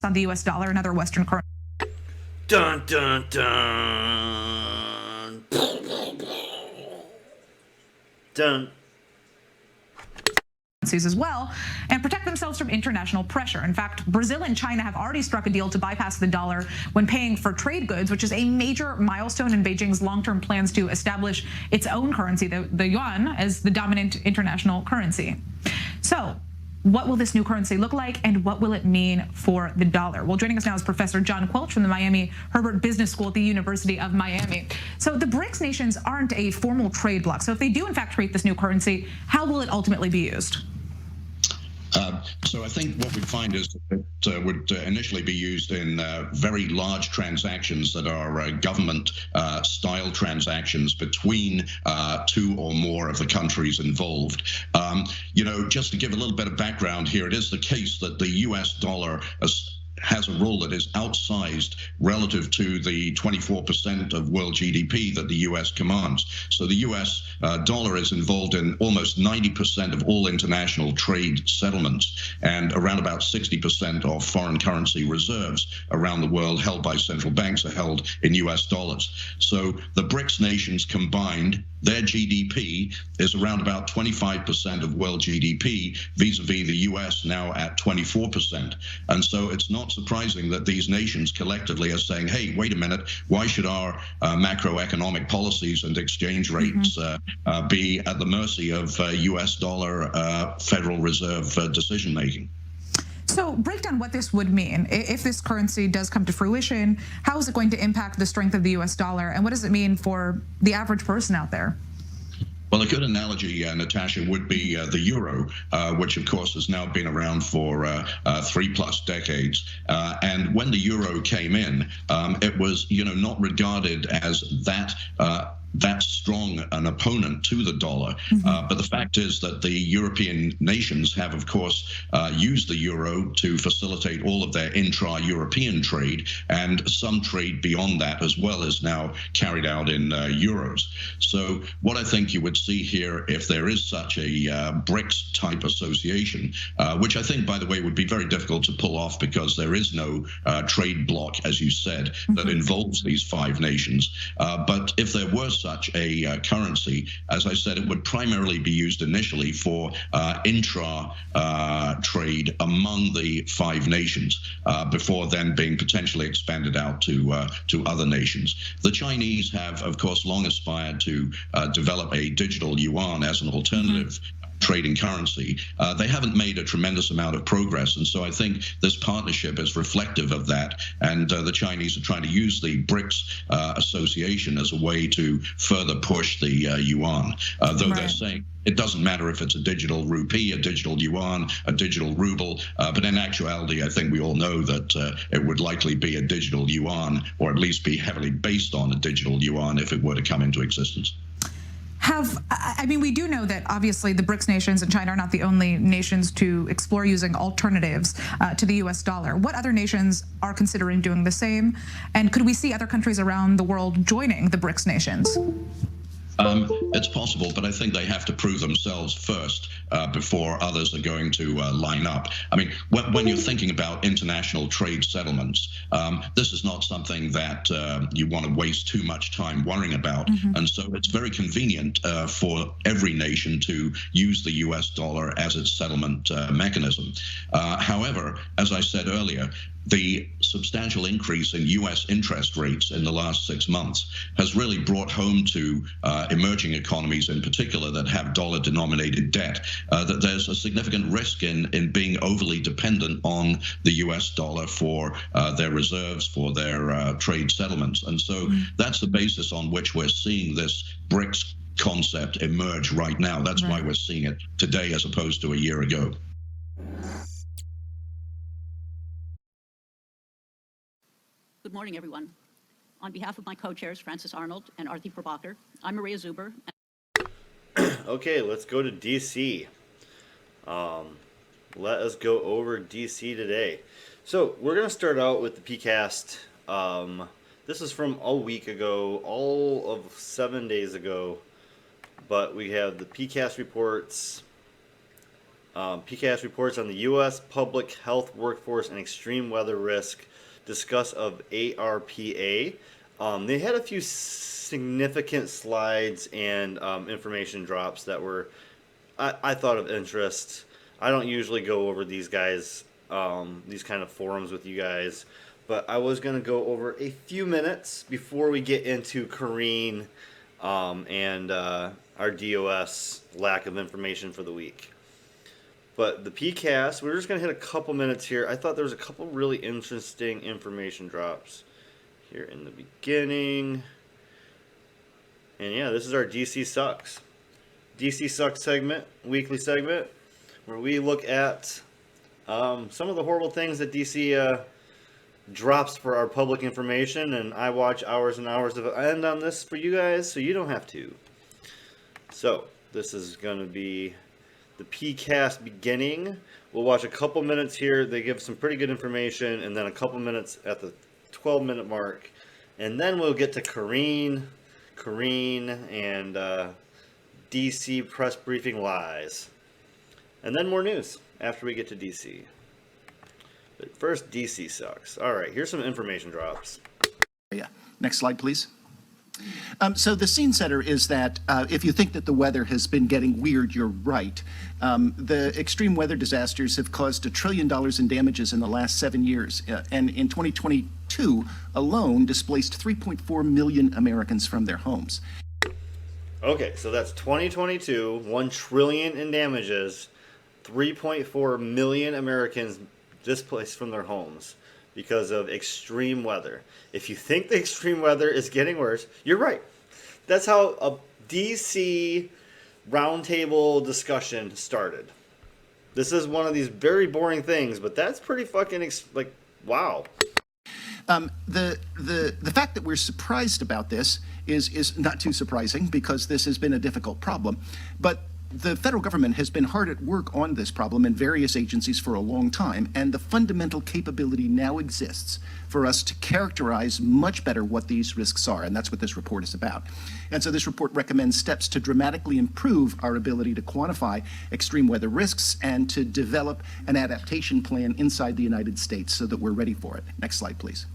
on the U.S. dollar and other Western currencies. Dun dun dun. Dun. As well, and protect themselves from international pressure. In fact, Brazil and China have already struck a deal to bypass the dollar when paying for trade goods, which is a major milestone in Beijing's long-term plans to establish its own currency, the yuan, as the dominant international currency. So, what will this new currency look like, and what will it mean for the dollar? Well, joining us now is Professor John Quelch from the Miami Herbert Business School at the University of Miami. So the BRICS nations aren't a formal trade bloc. So if they do in fact create this new currency, how will it ultimately be used? So I think what we find is that it would initially be used in very large transactions that are government-style transactions between two or more of the countries involved. Just to give a little bit of background here, it is the case that the U.S. dollar has a role that is outsized relative to the 24% of world GDP that the U.S. commands. So the U.S. Dollar is involved in almost 90% of all international trade settlements, and around about 60% of foreign currency reserves around the world held by central banks are held in U.S. dollars. So the BRICS nations combined, their GDP is around about 25% of world GDP, vis-a-vis the U.S. now at 24%. And so it's not surprising that these nations collectively are saying, hey, wait a minute, why should our macroeconomic policies and exchange rates be at the mercy of U.S. dollar Federal Reserve decision making? So break down what this would mean. If this currency does come to fruition, how is it going to impact the strength of the U.S. dollar, and what does it mean for the average person out there? Well, a good analogy, Natasha, would be the euro, which, of course, has now been around for 3+ decades. And when the euro came in, it was, not regarded as that strong an opponent to the dollar. But the fact is that the European nations have, of course, used the euro to facilitate all of their intra-European trade, and some trade beyond that as well is now carried out in euros. So what I think you would see here, if there is such a BRICS-type association, which I think, by the way, would be very difficult to pull off because there is no trade bloc, as you said, that involves these 5 nations. But if there were such a currency, as I said, it would primarily be used initially for intra-trade among the 5 nations, before then being potentially expanded out to other nations. The Chinese have, of course, long aspired to develop a digital yuan as an alternative trading currency. They haven't made a tremendous amount of progress, and so I think this partnership is reflective of that, and the Chinese are trying to use the BRICS association as a way to further push the yuan, though they're saying it doesn't matter if it's a digital rupee, a digital yuan, a digital ruble, but in actuality, I think we all know that it would likely be a digital yuan, or at least be heavily based on a digital yuan if it were to come into existence. We do know that obviously the BRICS nations and China are not the only nations to explore using alternatives to the U.S. dollar. What other nations are considering doing the same? And could we see other countries around the world joining the BRICS nations? It's possible, but I think they have to prove themselves first before others are going to line up. When you're thinking about international trade settlements, this is not something that you want to waste too much time worrying about. And so it's very convenient for every nation to use the U.S. dollar as its settlement mechanism. However, as I said earlier, the substantial increase in U.S. interest rates in the last 6 months has really brought home to emerging economies in particular that have dollar-denominated debt, that there's a significant risk in being overly dependent on the U.S. dollar for their reserves, for their trade settlements. And so that's the basis on which we're seeing this BRICS concept emerge right now. That's why we're seeing it today as opposed to a year ago. Good morning, everyone. On behalf of my co-chairs, Francis Arnold and Arti Prabhakar, I'm Maria Zuber. Okay, let's go to D.C. Let us go over D.C. today. So we're going to start out with the PCAST. This is from a week ago, all of 7 days ago. But we have the PCAST reports PCAST reports on the U.S. public health workforce and extreme weather risk. Discuss of ARPA. They had a few significant slides and information drops that were, I thought, of interest. I don't usually go over these guys, these kind of forums with you guys, but I was going to go over a few minutes before we get into Karine and our DOS lack of information for the week. But the PCAST, we're just going to hit a couple minutes here. I thought there was a couple really interesting information drops here in the beginning. And yeah, this is our DC Sucks. DC Sucks segment, weekly segment, where we look at some of the horrible things that DC drops for our public information. And I watch hours and hours of end on this for you guys, so you don't have to. So this is going to be the PCAST beginning. We'll watch a couple minutes here. They give some pretty good information, and then a couple minutes at the 12-minute mark. And then we'll get to Karine, and DC press briefing lies. And then more news after we get to DC. But first, DC sucks. All right, here's some information drops. Yeah. Next slide, please. So the scene setter is that if you think that the weather has been getting weird, you're right. The extreme weather disasters have caused $1 trillion in damages in the last 7 years, and in 2022 alone displaced 3.4 million Americans from their homes. Okay, so that's 2022, 1 trillion in damages, 3.4 million Americans displaced from their homes because of extreme weather. If you think the extreme weather is getting worse, you're right. That's how a DC roundtable discussion started. This is one of these very boring things, but that's pretty fucking like, wow. The fact that we're surprised about this is not too surprising because this has been a difficult problem. But the federal government has been hard at work on this problem in various agencies for a long time, and the fundamental capability now exists for us to characterize much better what these risks are, and that's what this report is about. And so this report recommends steps to dramatically improve our ability to quantify extreme weather risks and to develop an adaptation plan inside the United States so that we're ready for it. Next slide, please.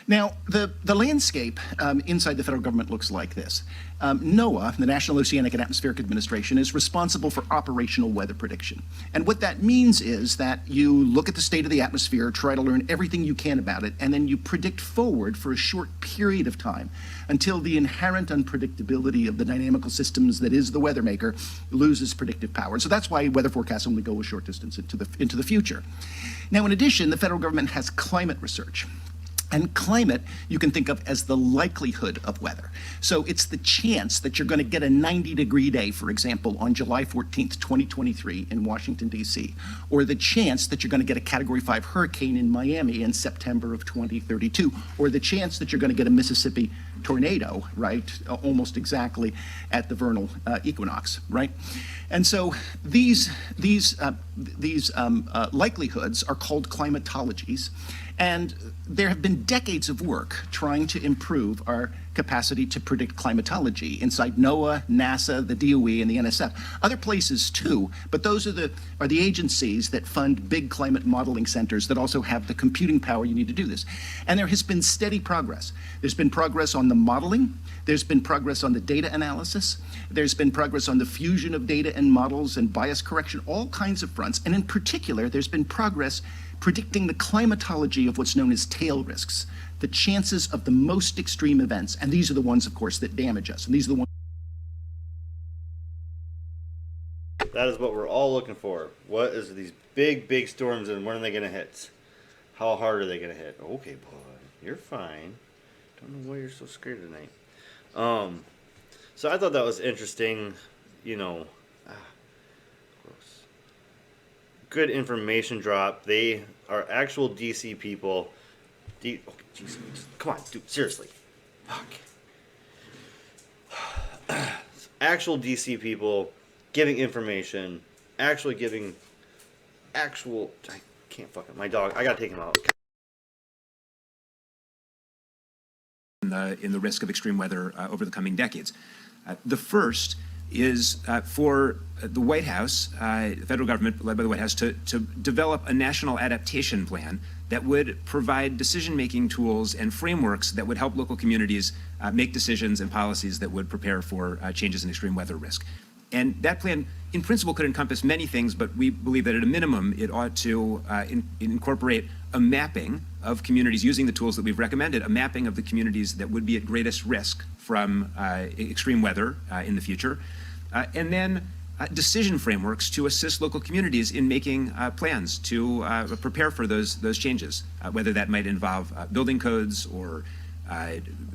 Now, the landscape inside the federal government looks like this. NOAA, the National Oceanic and Atmospheric Administration, is responsible for operational weather prediction. And what that means is that you look at the state of the atmosphere, try to learn everything you can about it, and then you predict forward for a short period of time until the inherent unpredictability of the dynamical systems that is the weather maker loses predictive power. So that's why weather forecasts only go a short distance into the future. Now, in addition, the federal government has climate research. And climate, you can think of as the likelihood of weather. So it's the chance that you're going to get a 90-degree day, for example, on July 14th, 2023 in Washington, D.C., or the chance that you're going to get a Category 5 hurricane in Miami in September of 2032, or the chance that you're going to get a Mississippi tornado, right, almost exactly at the vernal equinox, right? And so these likelihoods are called climatologies. And there have been decades of work trying to improve our capacity to predict climatology inside NOAA, NASA, the DOE, and the NSF. Other places too, but those are the agencies that fund big climate modeling centers that also have the computing power you need to do this. And there has been steady progress. There's been progress on the modeling. There's been progress on the data analysis. There's been progress on the fusion of data and models and bias correction, all kinds of fronts. And in particular, there's been progress predicting the climatology of what's known as tail risks, the chances of the most extreme events. And these are the ones, of course, that damage us. And these are the ones. That is what we're all looking for. What is these big storms and when are they going to hit? How hard are they going to hit? Okay, bud, you're fine. Don't know why you're so scared tonight. So I thought that was interesting, you know. Gross. Good information drop. They are actual DC people. Okay, geez, come on, dude, seriously. Fuck. Actual DC people giving information, actually giving actual. I can't fucking. My dog. I gotta take him out. In the risk of extreme weather over the coming decades. The first is for the White House, the federal government led by the White House, to develop a national adaptation plan that would provide decision-making tools and frameworks that would help local communities make decisions and policies that would prepare for changes in extreme weather risk. And that plan, in principle, could encompass many things, but we believe that at a minimum, it ought to incorporate a mapping of communities using the tools that we've recommended, a mapping of the communities that would be at greatest risk from extreme weather in the future, and then decision frameworks to assist local communities in making plans to prepare for those changes, whether that might involve building codes or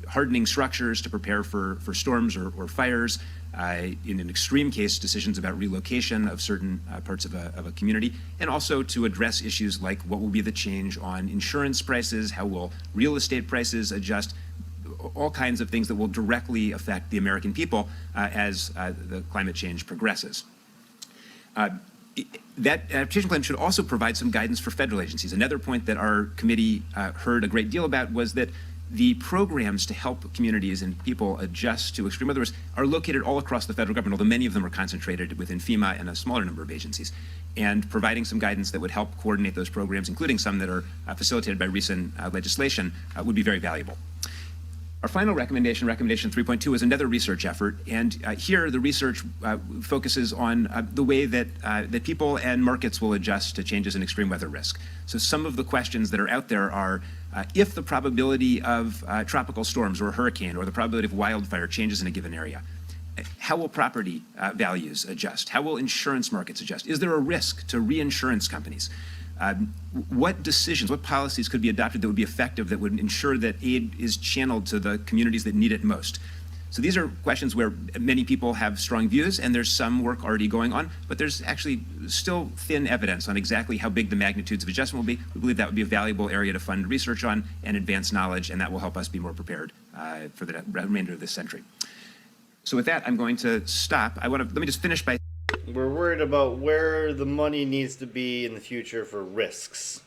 hardening structures to prepare for storms or fires, in an extreme case, decisions about relocation of certain parts of a community, and also to address issues like what will be the change on insurance prices, how will real estate prices adjust, all kinds of things that will directly affect the American people as the climate change progresses. That adaptation plan should also provide some guidance for federal agencies. Another point that our committee heard a great deal about was that the programs to help communities and people adjust to extreme weather risk are located all across the federal government, although many of them are concentrated within FEMA and a smaller number of agencies. And providing some guidance that would help coordinate those programs, including some that are facilitated by recent legislation, would be very valuable. Our final recommendation, recommendation 3.2, is another research effort, and here the research focuses on the way that that people and markets will adjust to changes in extreme weather risk. So some of the questions that are out there are, if the probability of tropical storms or a hurricane or the probability of wildfire changes in a given area, how will property values adjust? How will insurance markets adjust? Is there a risk to reinsurance companies? What decisions, what policies could be adopted that would be effective, that would ensure that aid is channeled to the communities that need it most? So these are questions where many people have strong views, and there's some work already going on, but there's actually still thin evidence on exactly how big the magnitudes of adjustment will be. We believe that would be a valuable area to fund research on and advance knowledge, and that will help us be more prepared for the remainder of this century. So with that, I'm going to stop. Let me just finish by... We're worried about where the money needs to be in the future for risks.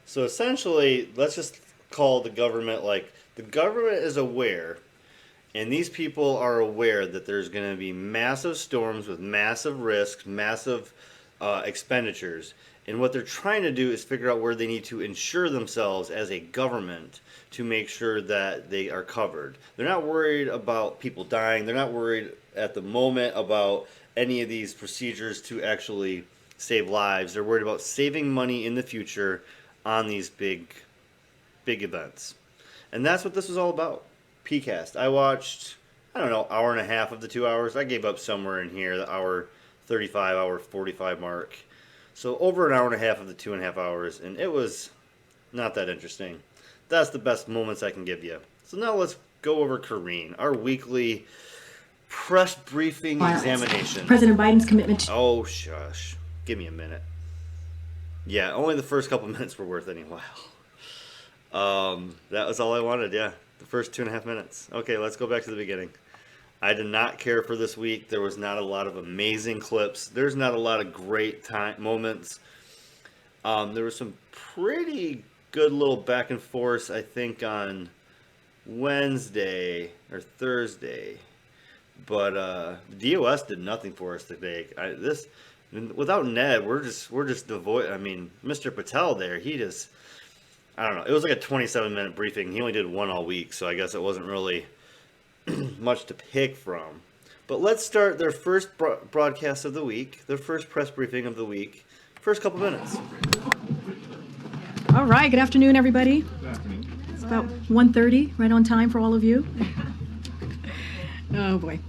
So essentially, let's just call the government, like, the government is aware, and these people are aware that there's going to be massive storms with massive risks, massive expenditures. And what they're trying to do is figure out where they need to insure themselves as a government to make sure that they are covered. They're not worried about people dying. They're not worried at the moment about any of these procedures to actually save lives. They're worried about saving money in the future on these big events. And that's what this was all about. PCAST. I watched, I don't know, hour and a half of the 2 hours. I gave up somewhere in here, the hour 35, hour 45 mark. So over an hour and a half of the 2.5 hours, and it was not that interesting. That's the best moments I can give you. So now let's go over Karine, our weekly press briefing examination. President Biden's commitment to... Oh, shush. Give me a minute. Yeah, only the first couple minutes were worth any while. That was all I wanted, yeah. The first 2.5 minutes. Okay, let's go back to the beginning. I did not care for this week. There was not a lot of amazing clips. There's not a lot of great moments. There was some pretty good little back and forth, I think, on Wednesday or Thursday. But DOS did nothing for us today. Without Ned, we're just devoid. I mean, Mr. Patel there, he just, I don't know. It was like a 27-minute briefing. He only did one all week, so I guess it wasn't really much to pick from. But let's start their first broadcast of the week, their first press briefing of the week. First couple minutes. All right, good afternoon, everybody. It's about 1:30, right on time for all of you. Oh boy.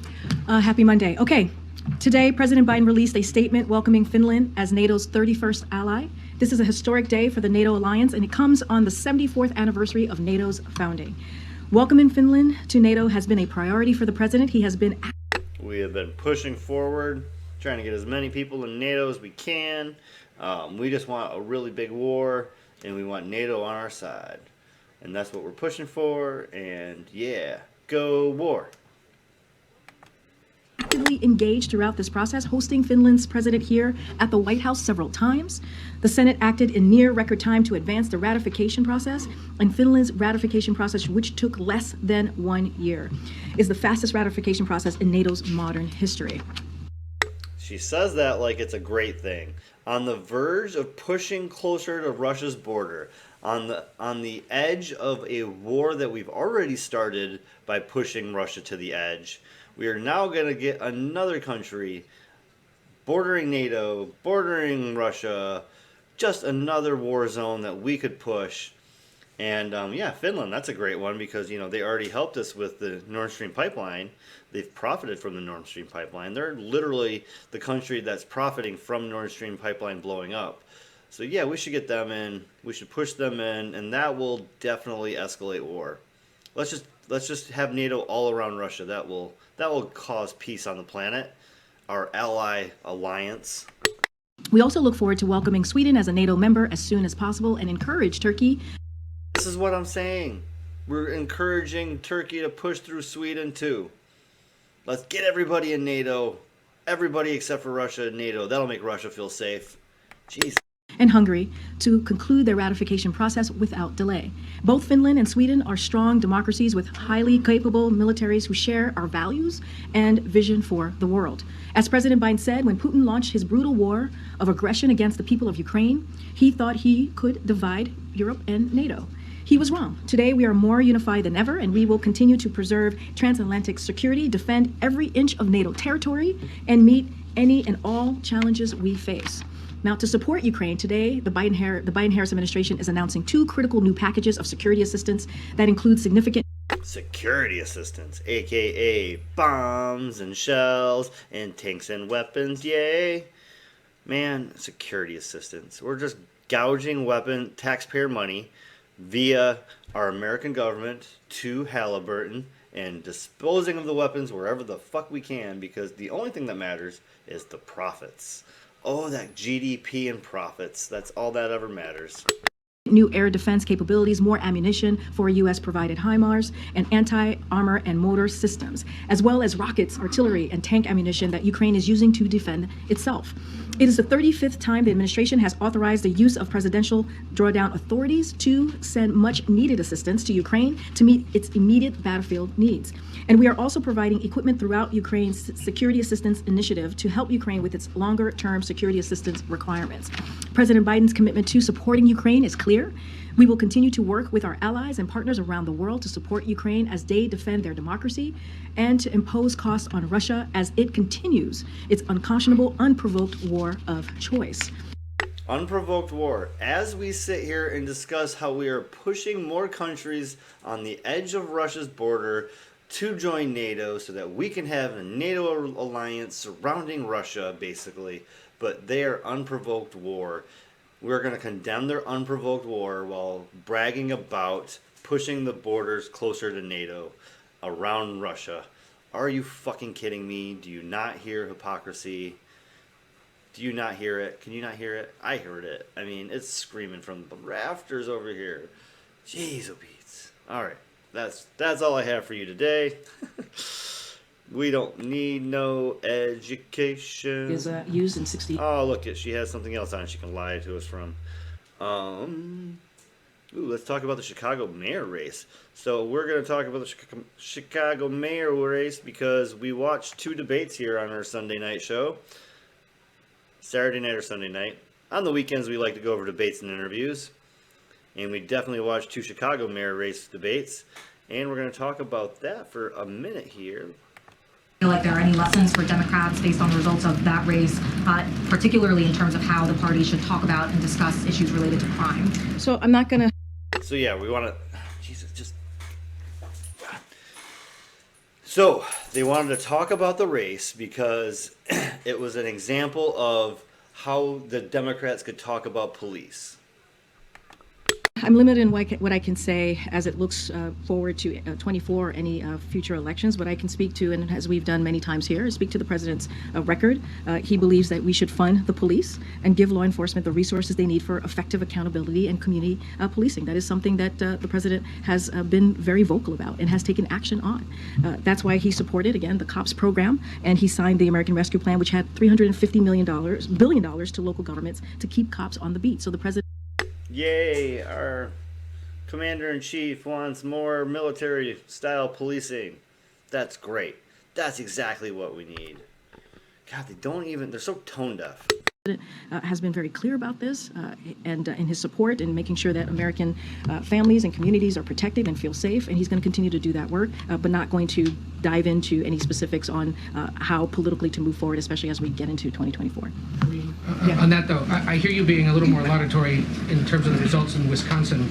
Happy Monday. Okay, today President Biden released a statement welcoming Finland as NATO's 31st ally. This is a historic day for the NATO alliance, and it comes on the 74th anniversary of NATO's founding. Welcoming Finland to NATO has been a priority for the president. We have been pushing forward, trying to get as many people in NATO as we can. We just want a really big war, and we want NATO on our side. And that's what we're pushing for, and yeah, go war. actively engaged throughout this process, hosting Finland's president here at the White House several times. The Senate acted in near record time to advance the ratification process, and Finland's ratification process, which took less than 1 year, is the fastest ratification process in NATO's modern history. She says that like it's a great thing. On the verge of pushing closer to Russia's border, on the edge of a war that we've already started by pushing Russia to the edge. We are now going to get another country bordering NATO, bordering Russia, just another war zone that we could push. And yeah, Finland, that's a great one because, you know, they already helped us with the Nord Stream pipeline. They've profited from the Nord Stream pipeline. They're literally the country that's profiting from Nord Stream pipeline blowing up. So yeah, we should get them in. We should push them in, and that will definitely escalate war. Let's just have NATO all around Russia. That will cause peace on the planet. Our ally alliance. We also look forward to welcoming Sweden as a NATO member as soon as possible and encourage Turkey. This is what I'm saying. We're encouraging Turkey to push through Sweden too. Let's get everybody in NATO. Everybody except for Russia in NATO. That'll make Russia feel safe. Jeez. And Hungary to conclude their ratification process without delay. Both Finland and Sweden are strong democracies with highly capable militaries who share our values and vision for the world. As President Biden said, when Putin launched his brutal war of aggression against the people of Ukraine, he thought he could divide Europe and NATO. He was wrong. Today, we are more unified than ever, and we will continue to preserve transatlantic security, defend every inch of NATO territory, and meet any and all challenges we face. Now, to support Ukraine, today, the Biden-Harris administration is announcing 2 critical new packages of security assistance that include significant security assistance, aka bombs and shells and tanks and weapons. Yay! Man, security assistance. We're just gouging taxpayer money via our American government to Halliburton and disposing of the weapons wherever the fuck we can, because the only thing that matters is the profits. Oh, that GDP and profits. That's all that ever matters. New air defense capabilities, more ammunition for U.S.-provided HIMARS and anti-armor and mortar systems, as well as rockets, artillery, and tank ammunition that Ukraine is using to defend itself. It is the 35th time the administration has authorized the use of presidential drawdown authorities to send much-needed assistance to Ukraine to meet its immediate battlefield needs. And we are also providing equipment throughout Ukraine's Security Assistance Initiative to help Ukraine with its longer-term security assistance requirements. President Biden's commitment to supporting Ukraine is clear. We will continue to work with our allies and partners around the world to support Ukraine as they defend their democracy and to impose costs on Russia as it continues its unconscionable, unprovoked war of choice. Unprovoked war. As we sit here and discuss how we are pushing more countries on the edge of Russia's border to join NATO so that we can have a NATO alliance surrounding Russia, basically, but they are unprovoked war. We're going to condemn their unprovoked war while bragging about pushing the borders closer to NATO around Russia. Are you fucking kidding me? Do you not hear hypocrisy? Do you not hear it? Can you not hear it? I heard it. I mean, it's screaming from the rafters over here. Jeez, oh Pete. All right, that's all I have for you today. We don't need no education. Is used in 60. Oh, look, she has something else on she can lie to us from. Let's talk about the Chicago mayor race. So we're going to talk about the Chicago mayor race because we watched 2 debates here on our Sunday night show. Saturday night or Sunday night. On the weekends, we like to go over debates and interviews. And we definitely watched 2 Chicago mayor race debates. And we're going to talk about that for a minute here. Feel like there are any lessons for Democrats based on the results of that race, particularly in terms of how the party should talk about and discuss issues related to crime? So I'm not going to. So yeah, we want to. Jesus, just. So they wanted to talk about the race because it was an example of how the Democrats could talk about police. I'm limited in what I can say as it looks forward to 24, any future elections. But I can speak to, and as we've done many times here, speak to the president's record. He believes that we should fund the police and give law enforcement the resources they need for effective accountability and community policing. That is something that the president has been very vocal about and has taken action on. That's why he supported, again, the COPS program, and he signed the American Rescue Plan, which had $350 billion to local governments to keep cops on the beat. So the president. Yay, our commander-in-chief wants more military-style policing. That's great. That's exactly what we need. God, they're so tone-deaf. Has been very clear about this and in his support in making sure that American families and communities are protected and feel safe, and he's going to continue to do that work, but not going to dive into any specifics on how politically to move forward, especially as we get into 2024. On that, though, I hear you being a little more laudatory in terms of the results in Wisconsin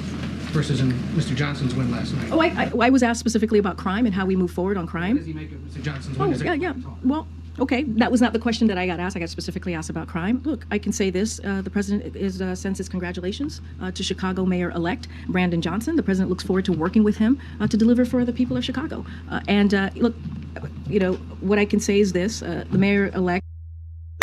versus in Mr. Johnson's win last night. Oh, I was asked specifically about crime and how we move forward on crime. What does he make of Mr. Johnson's win? Yeah. Well, okay, that was not the question that I got asked. I got specifically asked about crime. Look, I can say this. The president sends his congratulations to Chicago Mayor-elect Brandon Johnson. The president looks forward to working with him to deliver for the people of Chicago. Look, what I can say is this. The mayor-elect.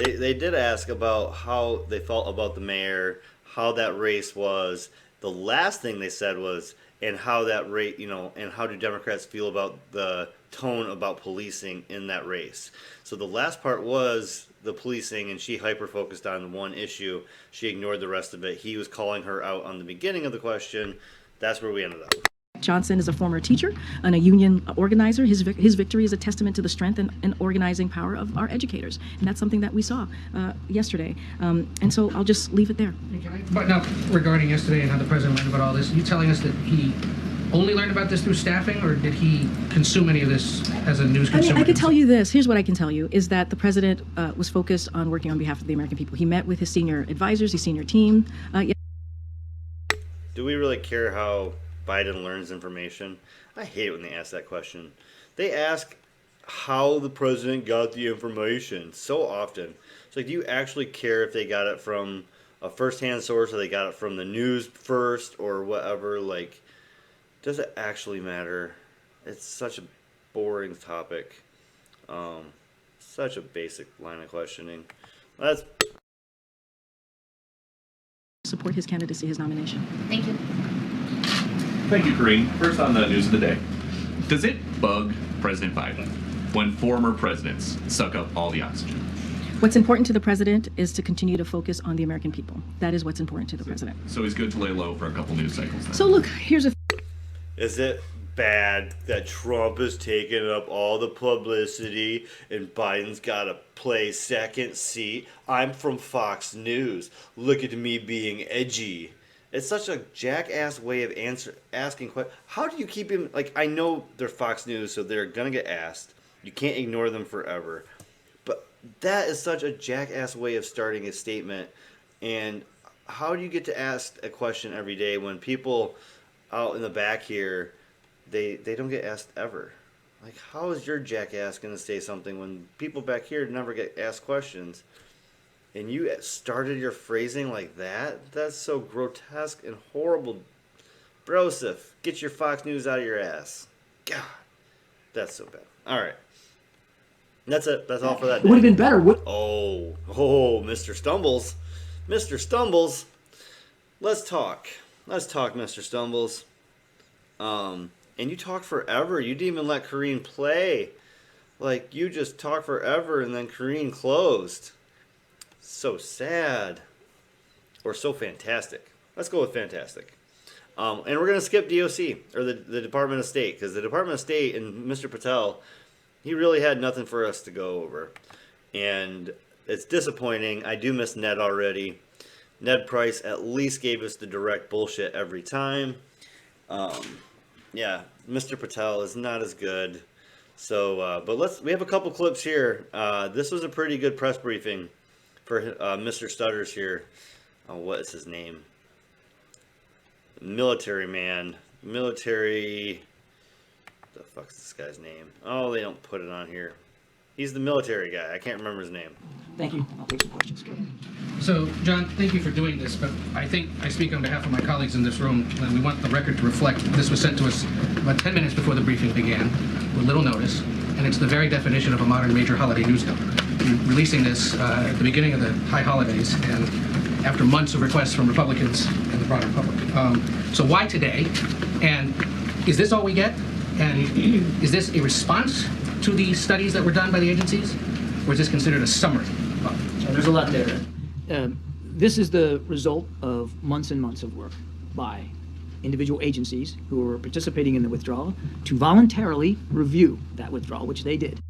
They did ask about how they felt about the mayor, how that race was. The last thing they said was, and how that rate, and how do Democrats feel about the tone about policing in that race. So the last part was the policing, and she hyper-focused on one issue. She ignored the rest of it. He was calling her out on the beginning of the question. That's where we ended up. Johnson is a former teacher and a union organizer. His victory is a testament to the strength and organizing power of our educators. And that's something that we saw yesterday. And so I'll just leave it there. But now, regarding yesterday and how the president learned about all this, are you telling us that he only learned about this through staffing, or did he consume any of this as a news consumer? I can tell you this. Here's what I can tell you, is that the president was focused on working on behalf of the American people. He met with his senior advisors, his senior team. Do we really care how Biden learns information? I hate when they ask that question. They ask how the president got the information so often. It's like, do you actually care if they got it from a first-hand source, or they got it from the news first, or whatever? Like, does it actually matter? It's such a boring topic. Such a basic line of questioning. Let's support his candidacy, his nomination. Thank you. Thank you, Karine. First on the news of the day. Does it bug President Biden when former presidents suck up all the oxygen? What's important to the president is to continue to focus on the American people. That is what's important to the president. So he's good to lay low for a couple news cycles then. So look, here's a... Is it bad that Trump is taking up all the publicity and Biden's got to play second seat? I'm from Fox News. Look at me being edgy. It's such a jackass way of asking questions. How do you keep him? Like, I know they're Fox News, so they're going to get asked. You can't ignore them forever. But that is such a jackass way of starting a statement. And how do you get to ask a question every day when people out in the back here, they don't get asked ever? Like, how is your jackass going to say something when people back here never get asked questions? And you started your phrasing like that? That's so grotesque and horrible. Broseph, get your Fox News out of your ass. God, that's so bad. All right. That's it. That's all for that day. It would have been better. Oh, Mr. Stumbles. Mr. Stumbles. Let's talk. Mr. Stumbles. And you talked forever. You didn't even let Karine play. Like, you just talked forever and then Karine closed. So sad. Or so fantastic. Let's go with fantastic. And we're going to skip DOC, or the Department of State, because the Department of State and Mr. Patel, he really had nothing for us to go over. And it's disappointing. I do miss Ned already. Ned Price at least gave us the direct bullshit every time. Yeah, Mr. Patel is not as good. So, but we have a couple clips here. This was a pretty good press briefing for Mr. Stutters here. What is his name? Military man. Military. The fuck's this guy's name? Oh, they don't put it on here. He's the military guy. I can't remember his name. Thank you. I'll take some questions. Go ahead. So, John, thank you for doing this, but I think I speak on behalf of my colleagues in this room, and we want the record to reflect that this was sent to us about 10 minutes before the briefing began, with little notice, and it's the very definition of a modern major holiday news dump. You're releasing this at the beginning of the high holidays, and after months of requests from Republicans and the broader public. So why today? And is this all we get? And is this a response to the studies that were done by the agencies? Or is this considered a summary? So there's a lot there. This is the result of months and months of work by individual agencies who were participating in the withdrawal to voluntarily review that withdrawal, which they did.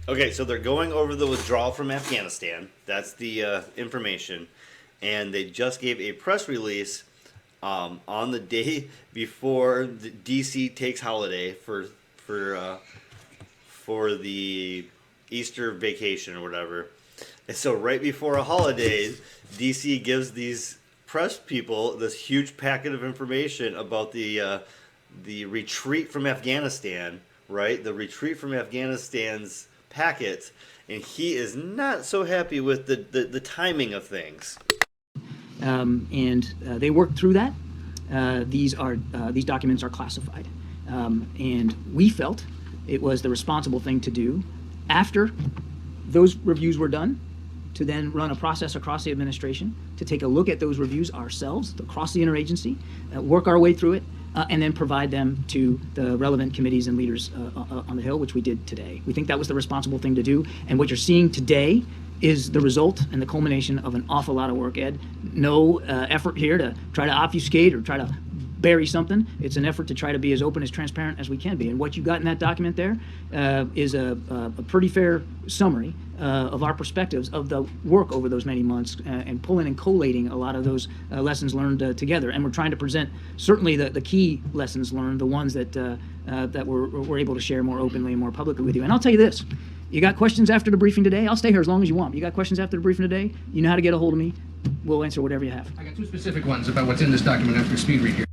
Okay, so they're going over the withdrawal from Afghanistan. That's the information. And they just gave a press release on the day before the DC takes holiday for the Easter vacation or whatever. And so right before a holiday, DC gives these press people this huge packet of information about the retreat from Afghanistan, right? The retreat from Afghanistan's packet, and he is not so happy with the timing of things. They worked through that. These documents are classified, and we felt it was the responsible thing to do after those reviews were done, to then run a process across the administration to take a look at those reviews ourselves across the interagency, work our way through it, and then provide them to the relevant committees and leaders on the Hill, which we did today. We think that was the responsible thing to do, and what you're seeing today is the result and the culmination of an awful lot of work, Ed. No effort here to try to obfuscate or try to bury something. It's an effort to try to be as open, as transparent as we can be. And what you got in that document there is a pretty fair summary of our perspectives of the work over those many months, and pulling and collating a lot of those lessons learned together. And we're trying to present certainly the key lessons learned, the ones that we're able to share more openly and more publicly with you. And I'll tell you this. You got questions after the briefing today? I'll stay here as long as you want. You got questions after the briefing today? You know how to get a hold of me. We'll answer whatever you have. I got two specific ones about what's in this document after speed read here.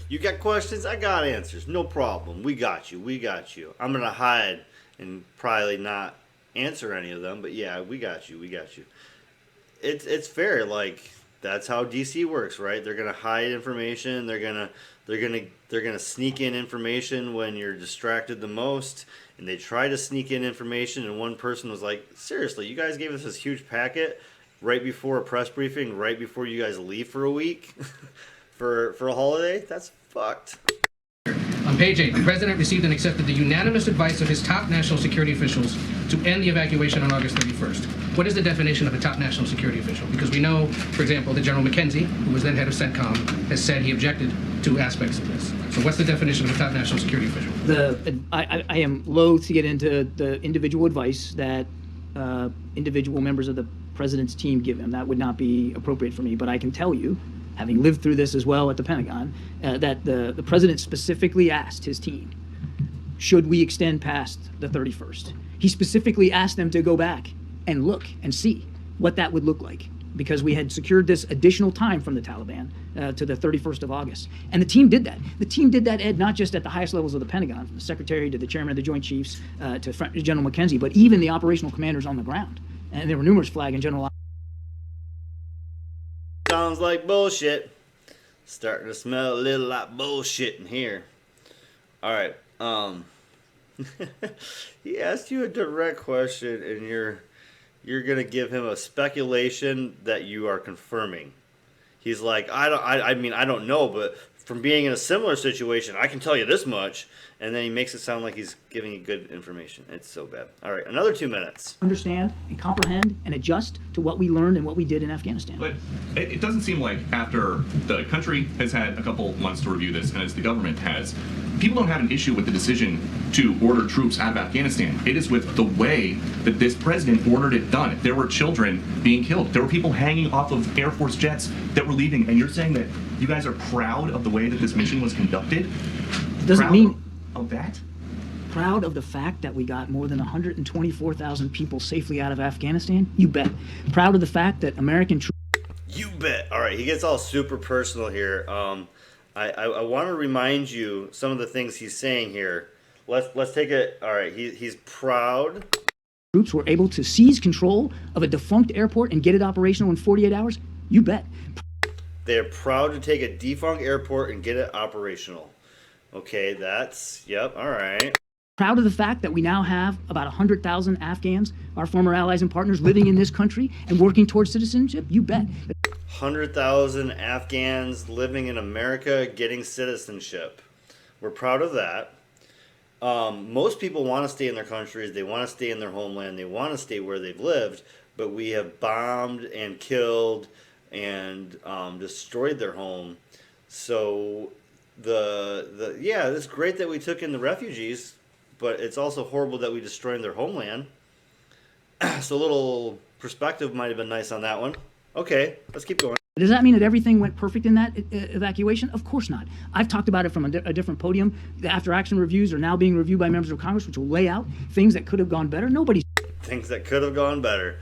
You got questions? I got answers. No problem. We got you. We got you. I'm going to hide and probably not answer any of them, but yeah, we got you. We got you. It's fair. Like, that's how DC works, right? They're going to hide information. They're going to sneak in information when you're distracted the most. And they try to sneak in information, and one person was like, seriously, you guys gave us this huge packet right before a press briefing, right before you guys leave for a week for a holiday? That's fucked. On page 8, the president received and accepted the unanimous advice of his top national security officials to end the evacuation on August 31st. What is the definition of a top national security official? Because we know, for example, that General McKenzie, who was then head of CENTCOM, has said he objected to aspects of this. So what's the definition of a top national security official? I am loath to get into the individual advice that individual members of the president's team give him. That would not be appropriate for me. But I can tell you, having lived through this as well at the Pentagon, that the president specifically asked his team, should we extend past the 31st? He specifically asked them to go back and look and see what that would look like, because we had secured this additional time from the Taliban to the 31st of August. And the team did that. The team did that, Ed, not just at the highest levels of the Pentagon, from the Secretary to the Chairman of the Joint Chiefs to General McKenzie, but even the operational commanders on the ground. And there were numerous flag and general... Sounds like bullshit. Starting to smell a little like bullshit in here. All right. He asked you a direct question, and you're gonna give him a speculation that you are confirming. He's like, I mean, I don't know, but from being in a similar situation, I can tell you this much. And then he makes it sound like he's giving you good information. It's so bad. All right, another 2 minutes. Understand and comprehend and adjust to what we learned and what we did in Afghanistan. But it doesn't seem like after the country has had a couple months to review this, and as the government has, people don't have an issue with the decision to order troops out of Afghanistan. It is with the way that this president ordered it done. There were children being killed. There were people hanging off of Air Force jets that were leaving. And you're saying that you guys are proud of the way that this mission was conducted? Doesn't mean... Of that? Proud of the fact that we got more than 124,000 people safely out of Afghanistan? You bet. Proud of the fact that American troops... You bet. All right, he gets all super personal here. I want to remind you some of the things he's saying here. Let's take it. All right, he's proud Troops were able to seize control of a defunct airport and get it operational in 48 hours? You bet. They're proud to take a defunct airport and get it operational. Okay, yep, all right. Proud of the fact that we now have about 100,000 Afghans, our former allies and partners, living in this country and working towards citizenship? You bet. 100,000 Afghans living in America getting citizenship. We're proud of that. Most people want to stay in their countries. They want to stay in their homeland. They want to stay where they've lived. But we have bombed and killed and destroyed their home. So yeah, it's great that we took in the refugees, but it's also horrible that we destroyed their homeland. So a little perspective might have been nice on that one. Okay, let's keep going. Does that mean that everything went perfect in that evacuation? Of course not. I've talked about it from a different podium. The after-action reviews are now being reviewed by members of Congress, which will lay out things that could have gone better. Things that could have gone better.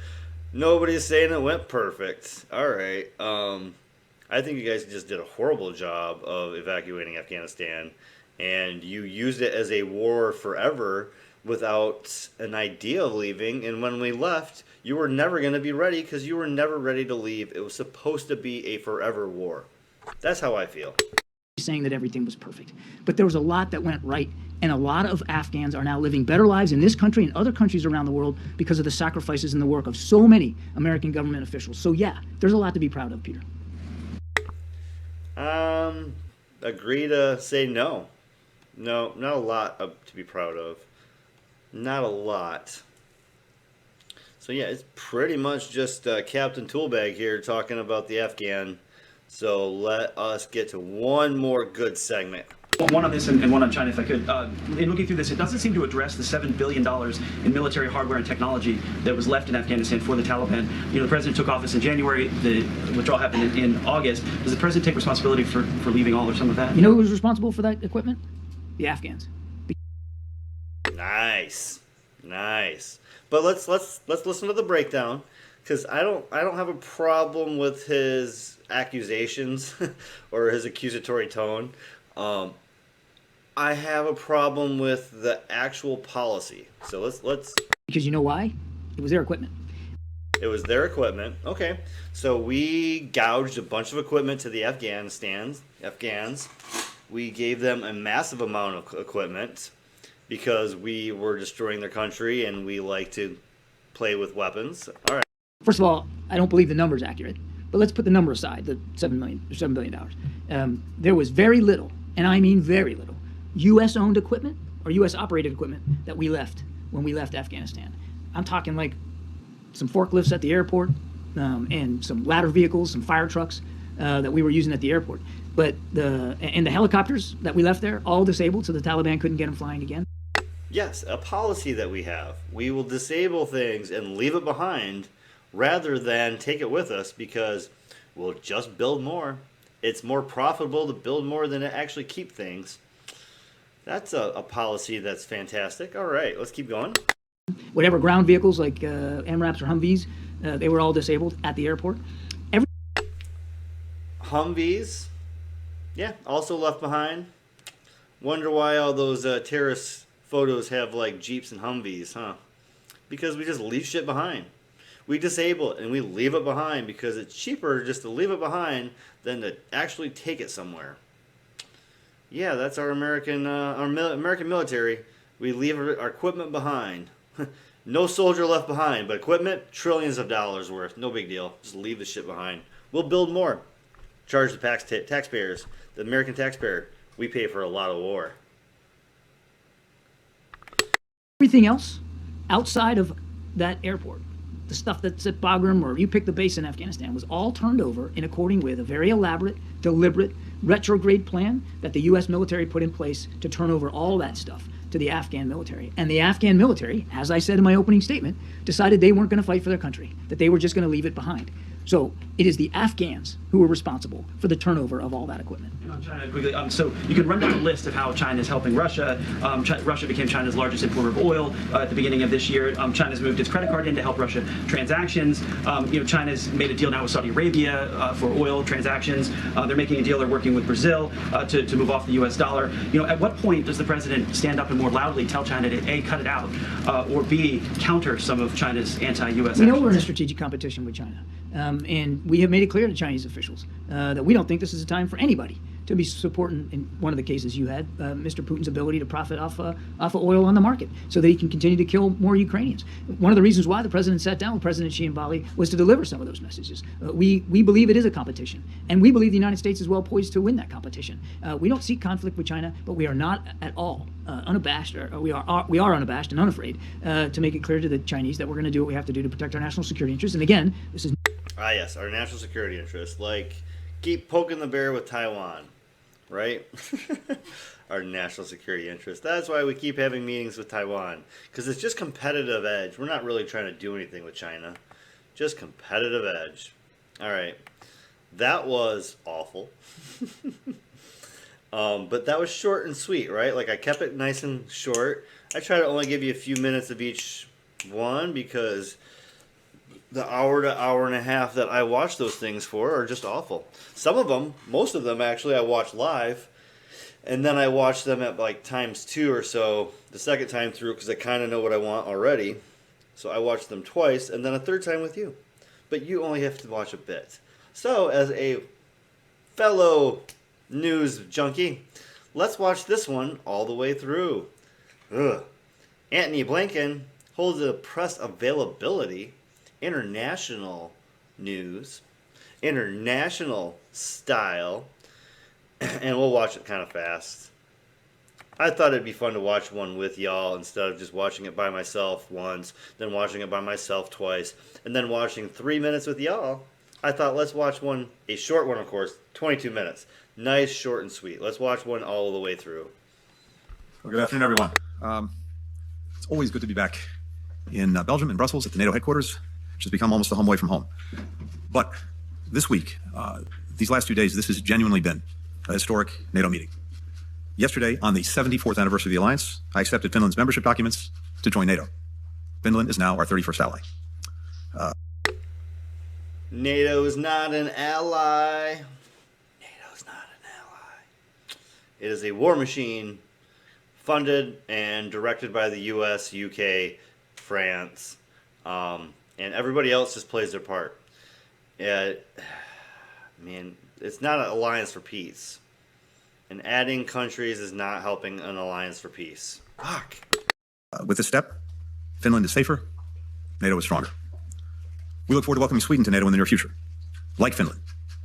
Nobody's saying it went perfect. All right. I think you guys just did a horrible job of evacuating Afghanistan, and you used it as a war forever without an idea of leaving. And when we left, you were never going to be ready because you were never ready to leave. It was supposed to be a forever war. That's how I feel. Saying that everything was perfect, but there was a lot that went right, and a lot of Afghans are now living better lives in this country and other countries around the world because of the sacrifices and the work of so many American government officials. So yeah, there's a lot to be proud of, Peter. Agree to say no. No, not a lot to be proud of. Not a lot. So yeah, it's pretty much just Captain Toolbag here talking about the Afghan. So let us get to one more good segment. One on this and one on China, if I could. In looking through this, it doesn't seem to address the $7 billion in military hardware and technology that was left in Afghanistan for the Taliban. You know, the president took office in January. The withdrawal happened in August. Does the president take responsibility for leaving all or some of that? You know who was responsible for that equipment? The Afghans. Nice. But let's listen to the breakdown, because I don't have a problem with his accusations or his accusatory tone. I have a problem with the actual policy. So let's. Because you know why? It was their equipment. It was their equipment. Okay. So we gouged a bunch of equipment to the Afghans. We gave them a massive amount of equipment because we were destroying their country and we like to play with weapons. All right. First of all, I don't believe the number is accurate, but let's put the number aside, the $7 billion. There was very little, and I mean very little, U.S.-owned equipment or U.S.-operated equipment that we left when we left Afghanistan. I'm talking like some forklifts at the airport and some ladder vehicles, some fire trucks that we were using at the airport. But the helicopters that we left there, all disabled, so the Taliban couldn't get them flying again. Yes, a policy that we have. We will disable things and leave it behind rather than take it with us because we'll just build more. It's more profitable to build more than to actually keep things. That's a policy that's fantastic. All right, let's keep going. Whatever ground vehicles like MRAPs or Humvees, they were all disabled at the airport. Humvees, yeah, also left behind. Wonder why all those terrorist photos have like Jeeps and Humvees, huh? Because we just leave shit behind. We disable it and we leave it behind because it's cheaper just to leave it behind than to actually take it somewhere. Yeah, that's our American military. We leave our equipment behind. No soldier left behind, but equipment, trillions of dollars worth. No big deal. Just leave the shit behind. We'll build more. Charge the taxpayers, the American taxpayer. We pay for a lot of war. Everything else outside of that airport, the stuff that's at Bagram or you pick the base in Afghanistan, was all turned over in according with a very elaborate, deliberate, retrograde plan that the U.S. military put in place to turn over all that stuff to the Afghan military. And the Afghan military, as I said in my opening statement, decided they weren't going to fight for their country, that they were just going to leave it behind. So it is the Afghans who are responsible for the turnover of all that equipment. China, quickly, so you can run down a list of how China is helping Russia. Russia became China's largest importer of oil at the beginning of this year. China's moved its credit card in to help Russia transactions. China's made a deal now with Saudi Arabia for oil transactions. They're making a deal. They're working with Brazil to move off the U.S. dollar. At what point does the president stand up and more loudly tell China to A, cut it out, or B, counter some of China's anti-U.S. We know we're in a strategic competition with China. And we have made it clear to Chinese officials that we don't think this is a time for anybody to be supporting, in one of the cases you had, Mr. Putin's ability to profit off of oil on the market so that he can continue to kill more Ukrainians. One of the reasons why the president sat down with President Xi in Bali was to deliver some of those messages. We believe it is a competition, and we believe the United States is well poised to win that competition. We don't seek conflict with China, but we are not at all unabashed, or we are unabashed and unafraid to make it clear to the Chinese that we're going to do what we have to do to protect our national security interests. And again, this is... Ah, yes, our national security interests. Like, keep poking the bear with Taiwan, right? Our national security interests. That's why we keep having meetings with Taiwan, because it's just competitive edge. We're not really trying to do anything with China. Just competitive edge. All right. That was awful. But that was short and sweet, right? Like, I kept it nice and short. I try to only give you a few minutes of each one, because the hour to hour and a half that I watch those things for are just awful. Some of them, most of them actually, I watch live, and then I watch them at like ×2 or so the second time through, because I kind of know what I want already. So I watch them twice, and then a third time with you. But you only have to watch a bit. So as a fellow news junkie, let's watch this one all the way through. Antony Blinken holds a press availability. International news, international style, and we'll watch it kind of fast. I thought it'd be fun to watch one with y'all instead of just watching it by myself once, then watching it by myself twice, and then watching 3 minutes with y'all. I thought, let's watch one, a short one of course, 22 minutes. Nice, short, and sweet. Let's watch one all the way through. Well, good afternoon, everyone. It's always good to be back in Belgium, in Brussels, at the NATO headquarters, which has become almost a home away from home. But this week, these last 2 days, this has genuinely been a historic NATO meeting. Yesterday, on the 74th anniversary of the alliance, I accepted Finland's membership documents to join NATO. Finland is now our 31st ally. NATO is not an ally. NATO is not an ally. It is a war machine funded and directed by the US, UK, France, and everybody else just plays their part. Man, it's not an alliance for peace. And adding countries is not helping an alliance for peace. Fuck. With this step, Finland is safer, NATO is stronger. We look forward to welcoming Sweden to NATO in the near future. Like Finland,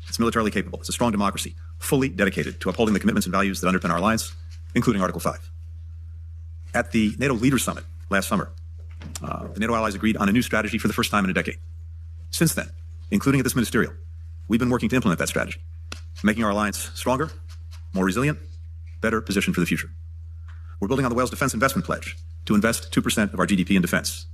it's militarily capable. It's a strong democracy, fully dedicated to upholding the commitments and values that underpin our alliance, including Article 5. At the NATO Leaders Summit last summer, the NATO allies agreed on a new strategy for the first time in a decade. Since then, including at this ministerial, we've been working to implement that strategy, making our alliance stronger, more resilient, better positioned for the future. We're building on the Wales Defense Investment Pledge to invest 2% of our GDP in defense.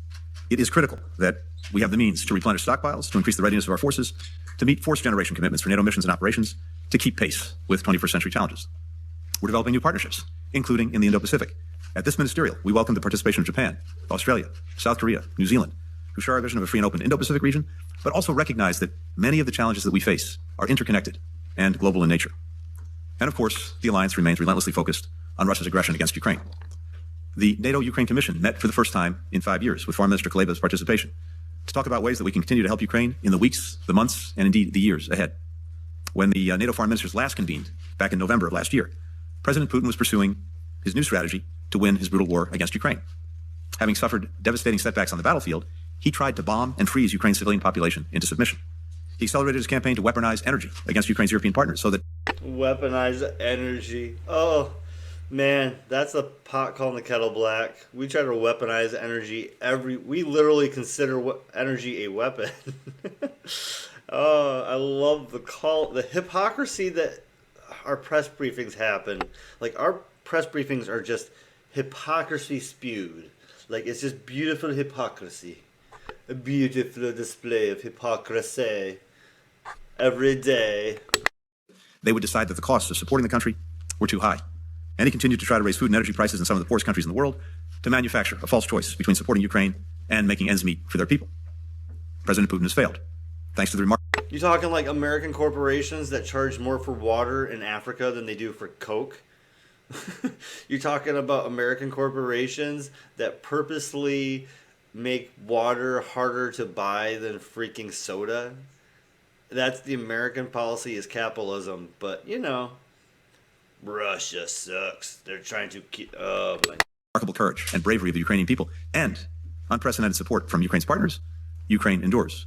It is critical that we have the means to replenish stockpiles, to increase the readiness of our forces, to meet force-generation commitments for NATO missions and operations, to keep pace with 21st century challenges. We're developing new partnerships, including in the Indo-Pacific. At this ministerial, we welcome the participation of Japan, Australia, South Korea, New Zealand, who share our vision of a free and open Indo-Pacific region, but also recognize that many of the challenges that we face are interconnected and global in nature. And of course, the alliance remains relentlessly focused on Russia's aggression against Ukraine. The NATO-Ukraine Commission met for the first time in 5 years with Foreign Minister Kuleba's participation to talk about ways that we can continue to help Ukraine in the weeks, the months, and indeed the years ahead. When the NATO foreign ministers last convened back in November of last year, President Putin was pursuing his new strategy to win his brutal war against Ukraine. Having suffered devastating setbacks on the battlefield, he tried to bomb and freeze Ukraine's civilian population into submission. He accelerated his campaign to weaponize energy against Ukraine's European partners so that... Weaponize energy. Oh, man, that's a pot calling the kettle black. We try to weaponize energy we literally consider energy a weapon. Oh, I love the hypocrisy that our press briefings happen. Like, our press briefings are just hypocrisy spewed. Like, it's just beautiful hypocrisy. A beautiful display of hypocrisy. every day. They would decide that the costs of supporting the country were too high. And he continued to try to raise food and energy prices in some of the poorest countries in the world to manufacture a false choice between supporting Ukraine and making ends meet for their people. President Putin has failed. Thanks to the remark. You talking like American corporations that charge more for water in Africa than they do for Coke? You're talking about American corporations that purposely make water harder to buy than freaking soda? That's the American policy, is capitalism. But, you know, Russia sucks. They're trying to keep... Remarkable courage and bravery of the Ukrainian people and unprecedented support from Ukraine's partners, Ukraine endures.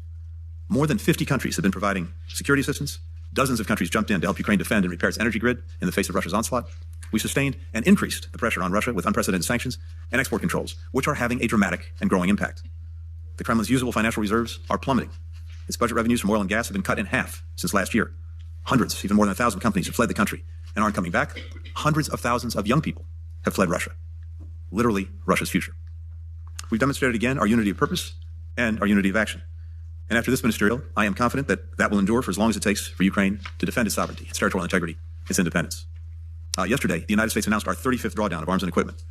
More than 50 countries have been providing security assistance. Dozens of countries jumped in to help Ukraine defend and repair its energy grid in the face of Russia's onslaught. We sustained and increased the pressure on Russia with unprecedented sanctions and export controls, which are having a dramatic and growing impact. The Kremlin's usable financial reserves are plummeting. Its budget revenues from oil and gas have been cut in half since last year. Hundreds, even more than 1,000 companies have fled the country and aren't coming back. Hundreds of thousands of young people have fled Russia. Literally Russia's future. We've demonstrated again our unity of purpose and our unity of action. And after this ministerial, I am confident that that will endure for as long as it takes for Ukraine to defend its sovereignty, its territorial integrity, its independence. Yesterday, the United States announced our 35th drawdown of arms and equipment.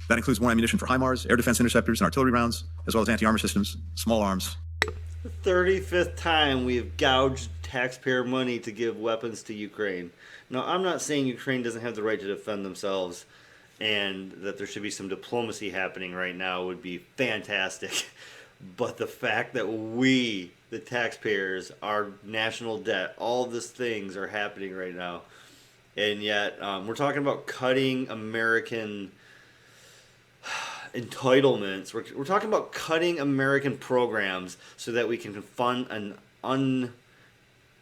That includes more ammunition for HIMARS, air defense interceptors, and artillery rounds, as well as anti-armor systems, small arms. The 35th time we've gouged taxpayer money to give weapons to Ukraine. Now, I'm not saying Ukraine doesn't have the right to defend themselves and that there should be some diplomacy happening right now would be fantastic. But the fact that we, the taxpayers, our national debt, all these things are happening right now. And yet we're talking about cutting American entitlements. We're talking about cutting American programs so that we can fund an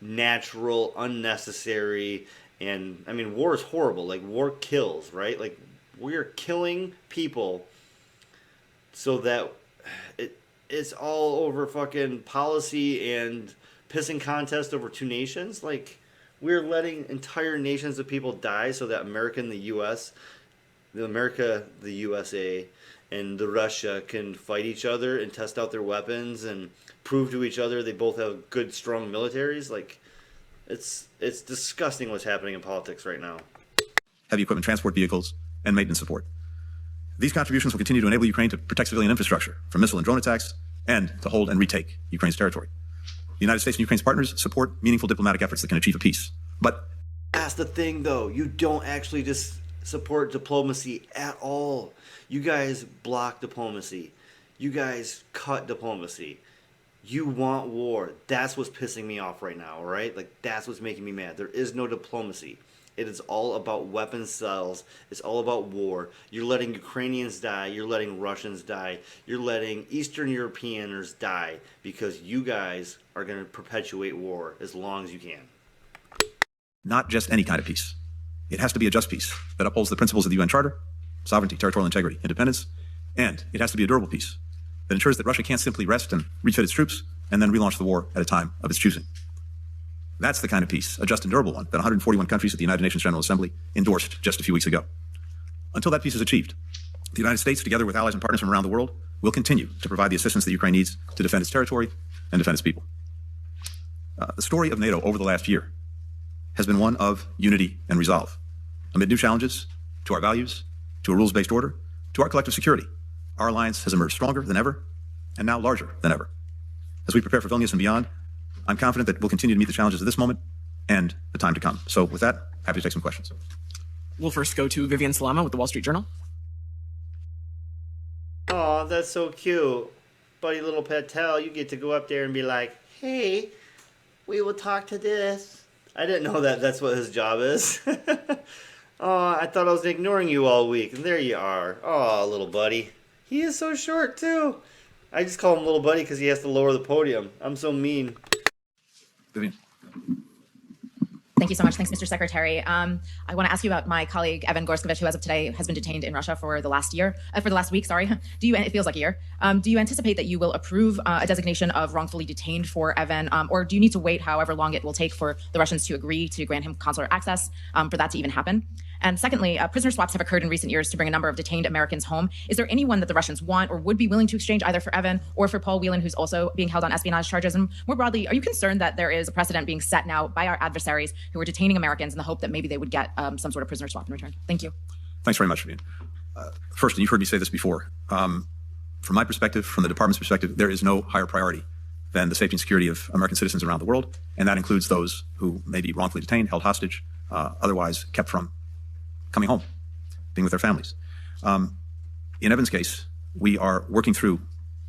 unnatural, unnecessary, and I mean, war is horrible. Like, war kills, right? Like, we are killing people so that it's all over fucking policy and pissing contest over two nations. Like, we're letting entire nations of people die so that America and the U.S., the USA, and the Russia can fight each other and test out their weapons and prove to each other they both have good, strong militaries. Like, it's disgusting what's happening in politics right now. Heavy equipment transport vehicles and maintenance support. These contributions will continue to enable Ukraine to protect civilian infrastructure from missile and drone attacks and to hold and retake Ukraine's territory. The United States and Ukraine's partners support meaningful diplomatic efforts that can achieve a peace. But that's the thing, though. You don't actually just support diplomacy at all. You guys block diplomacy. You guys cut diplomacy. You want war. That's what's pissing me off right now, all right? Like, that's what's making me mad. There is no diplomacy. It is all about weapons sales. It's all about war. You're letting Ukrainians die. You're letting Russians die. You're letting Eastern Europeans die because you guys are going to perpetuate war as long as you can. Not just any kind of peace. It has to be a just peace that upholds the principles of the UN Charter, sovereignty, territorial integrity, independence, and it has to be a durable peace that ensures that Russia can't simply rest and refit its troops and then relaunch the war at a time of its choosing. That's the kind of peace, a just and durable one, that 141 countries at the United Nations General Assembly endorsed just a few weeks ago. Until that peace is achieved, the United States, together with allies and partners from around the world, will continue to provide the assistance that Ukraine needs to defend its territory and defend its people. The story of NATO over the last year has been one of unity and resolve. Amid new challenges to our values, to a rules-based order, to our collective security, our alliance has emerged stronger than ever and now larger than ever. As we prepare for Vilnius and beyond, I'm confident that we'll continue to meet the challenges of this moment and the time to come. So with that, happy to take some questions. We'll first go to Vivian Salama with the Wall Street Journal. Oh, that's so cute. Buddy little Patel, you get to go up there and be like, hey, we will talk to this. I didn't know that that's what his job is. Oh, I thought I was ignoring you all week, and there you are. Oh, little buddy. He is so short, too. I just call him little buddy because he has to lower the podium. I'm so mean. Vivian. Thank you so much. Thanks, Mr. Secretary. I want to ask you about my colleague, Evan Gorskovich, who as of today has been detained in Russia for the last week, sorry. It feels like a year. Do you anticipate that you will approve a designation of wrongfully detained for Evan, or do you need to wait however long it will take for the Russians to agree to grant him consular access for that to even happen? And secondly, prisoner swaps have occurred in recent years to bring a number of detained Americans home. Is there anyone that the Russians want or would be willing to exchange either for Evan or for Paul Whelan, who's also being held on espionage charges? And more broadly, are you concerned that there is a precedent being set now by our adversaries who are detaining Americans in the hope that maybe they would get some sort of prisoner swap in return? Thank you. Thanks very much, Vivian. First, and you've heard me say this before, from my perspective, from the department's perspective, there is no higher priority than the safety and security of American citizens around the world, and that includes those who may be wrongfully detained, held hostage, otherwise kept from coming home, being with their families. In Evan's case, we are working through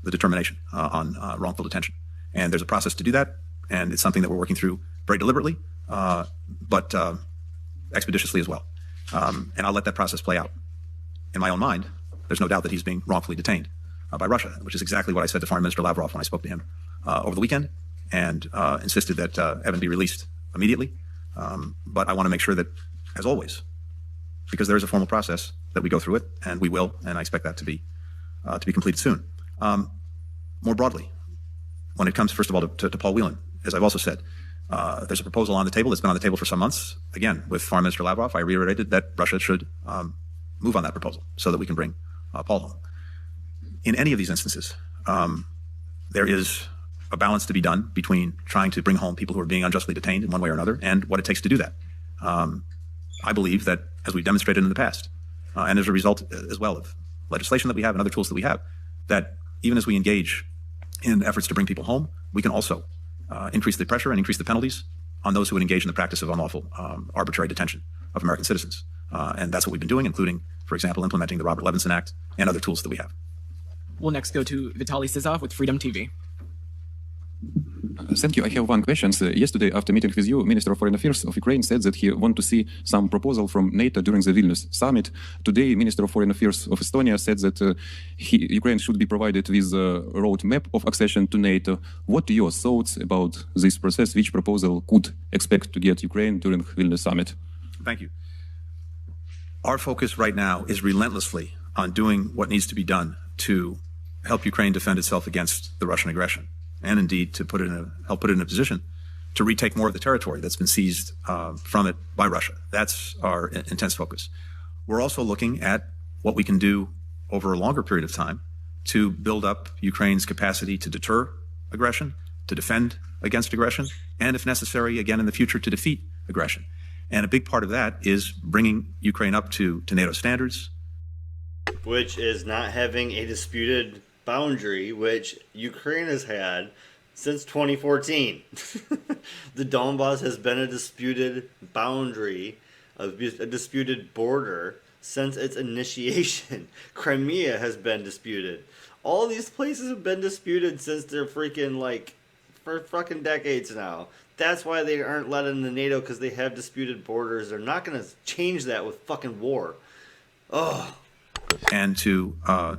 the determination on wrongful detention, and there's a process to do that, and it's something that we're working through very deliberately, but expeditiously as well. And I'll let that process play out. In my own mind, there's no doubt that he's being wrongfully detained by Russia, which is exactly what I said to Foreign Minister Lavrov when I spoke to him over the weekend, and insisted that Evan be released immediately. But I want to make sure that, as always, because there is a formal process, that we go through it, and we will, and I expect that to be completed soon. More broadly, when it comes, first of all, to Paul Whelan, as I've also said, there's a proposal on the table that's been on the table for some months. Again, with Foreign Minister Lavrov, I reiterated that Russia should move on that proposal so that we can bring Paul home. In any of these instances, there is a balance to be done between trying to bring home people who are being unjustly detained in one way or another and what it takes to do that. I believe that, as we've demonstrated in the past, and as a result as well of legislation that we have and other tools that we have, that even as we engage in efforts to bring people home, we can also increase the pressure and increase the penalties on those who would engage in the practice of unlawful, arbitrary detention of American citizens. And that's what we've been doing, including, for example, implementing the Robert Levinson Act and other tools that we have. We'll next go to Vitaly Sizov with Freedom TV. Thank you. I have one question. Yesterday, after meeting with you, Minister of Foreign Affairs of Ukraine said that he wants to see some proposal from NATO during the Vilnius summit. Today, Minister of Foreign Affairs of Estonia said that Ukraine should be provided with a roadmap of accession to NATO. What are your thoughts about this process? Which proposal could expect to get Ukraine during Vilnius summit? Thank you. Our focus right now is relentlessly on doing what needs to be done to help Ukraine defend itself against the Russian aggression, and indeed to help put it in a position to retake more of the territory that's been seized from it by Russia. That's our intense focus. We're also looking at what we can do over a longer period of time to build up Ukraine's capacity to deter aggression, to defend against aggression, and if necessary, again in the future, to defeat aggression. And a big part of that is bringing Ukraine up to NATO standards. Which is not having a disputed boundary, which Ukraine has had since 2014. The Donbass has been a disputed boundary, a disputed border since its initiation. Crimea has been disputed. All these places have been disputed since they're freaking for fucking decades now. That's why they aren't let into NATO, because they have disputed borders. They're not going to change that with fucking war. Ugh. And to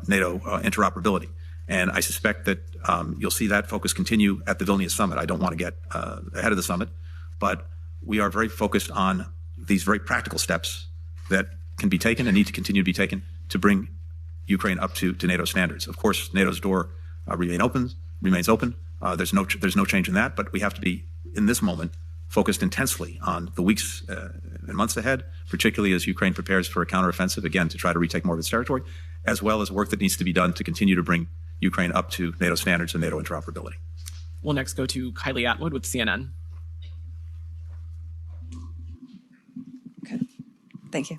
NATO interoperability. And I suspect that you'll see that focus continue at the Vilnius summit. I don't want to get ahead of the summit, but we are very focused on these very practical steps that can be taken and need to continue to be taken to bring Ukraine up to NATO standards. Of course, NATO's door remains open. There's no change in that, but we have to be, in this moment, focused intensely on the weeks and months ahead, particularly as Ukraine prepares for a counteroffensive, again, to try to retake more of its territory, as well as work that needs to be done to continue to bring Ukraine up to NATO standards and NATO interoperability. We'll next go to Kylie Atwood with CNN. Okay. Thank you.